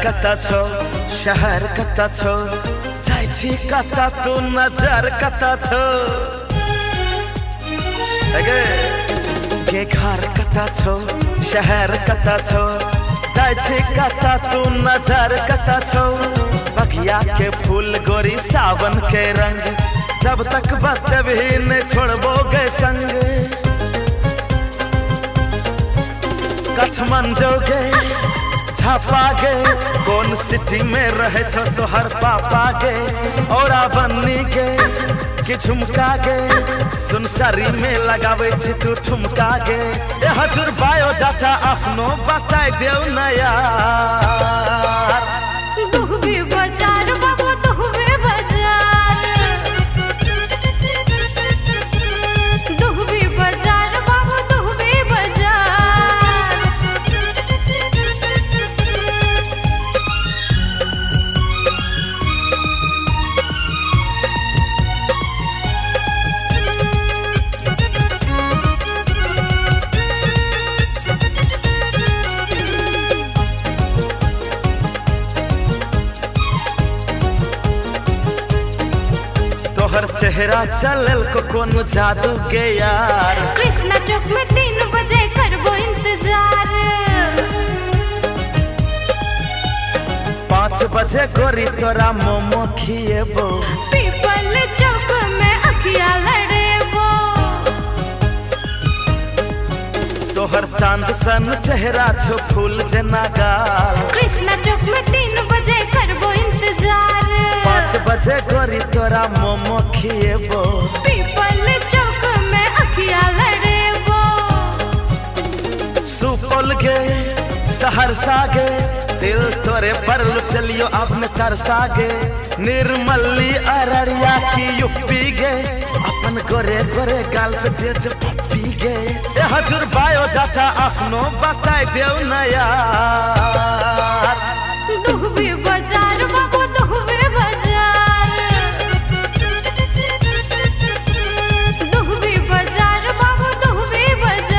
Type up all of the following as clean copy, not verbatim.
कता छो शहर कता छो जाय छी कता तू नजर कता छो गे घर कता छो शहर कता छो जाय छी कता तू नजर कता छो बगिया के फूल गोरी सावन के रंग जब तक बतबी नहीं छोड़बो गे संग काठमांडू गे छापा गे कौन सिटी में रहे छो तो हर पापा गे और बन्नी गे कि झुमका गे सुनसरी में लगावे छी तू ठुमका गे ए हजूर बायो डाटा अपनो बताई देव नया दुहबी बाजार बाबू दुहबी बाजार दुहबी बाजार बाबू दुहबी बाजार तोहर चेहरा चलल को कौन जादू के यार कृष्णा चौक में 3 बजे करबो इंतजार 5 बजे गोरी तोरा मोमो खिएबो पीपल चौक में अखिया लड़ेबो तोहर चांद सन चेहरा छो फूल जना गाल कृष्णा चौक में 3 बजे करबो इंतजार 5 बजे गोरी तोरा मोमो खिएबो पीपल चौक में अखिया लड़ेबो सुपौल गे सहरसा गे दिल तोरे पर लुटलियो अब में तरसा गे निर्मली अररिया की यूपी गे अपन गोरे गोरे गाल पे दे दे पप्पी गे ए हजूर बायो डाटा अपनो बताई देव नया दुहबी बाजार बाबू दुहबी बाजार दुहबी बाजार बाबू दुहबी बाजार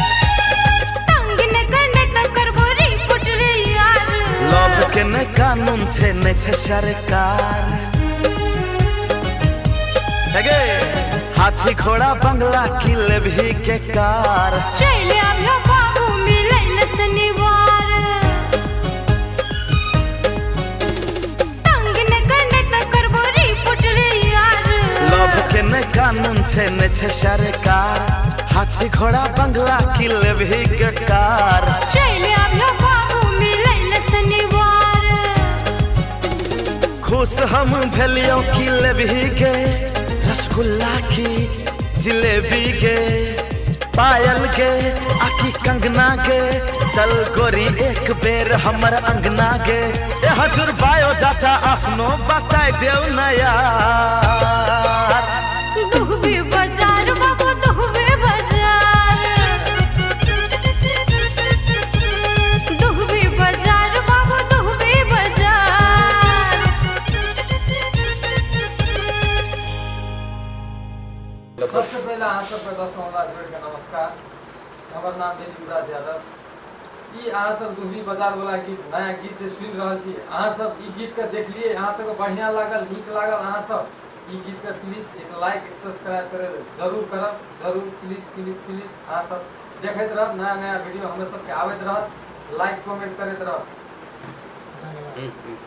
तंग ने करने तो करबो रिपोर्ट रे यार लोभ के न कानून छे न छे सरकार लगे हाथी घोड़ा बंगला किल भी के कार चले आभ्यो बाबू मिलैल शनिवार तंग ने करने तो करबो रिपोर्ट रे यार लोभ के न कानून छे न छे सरकार हाथी घोड़ा बंगला किल भी के कार चले आभ्यो बाबू मिलैल शनिवार खुश हम भेलियो किल भी के रसगुल्ला की जिलेबी के पायल के आखी कंगना के चल गोरी एक बेर हमर अंगना के ए हजूर बायो डाटा अपनो बताई देव नया दुहबी बाजार बाबू दुहबी बाजार दुहबी बाजार बाबू दुहबी बाजार सबसे पहले अहाँ सबके दर्शकवला जोड़िके नमस्कार हमर नाम भेल युवराज यादव ई अहाँ सब दुहबी बाजार वाला गीत नया गीत जे सुनि रहल छी अहाँ सब ई गीत के देखलिए अहाँ सबके बढ़िया लागल नीक लागल अहाँ सब ई गीत के प्लीज एक लाइक एक सब्सक्राइब करे जरूर करब जरूर प्लीज अहाँ सब देखैत रहब नया नया वीडियो हमें सबके आबैत रहत लाइक कमेंट करैत रहब धन्यवाद।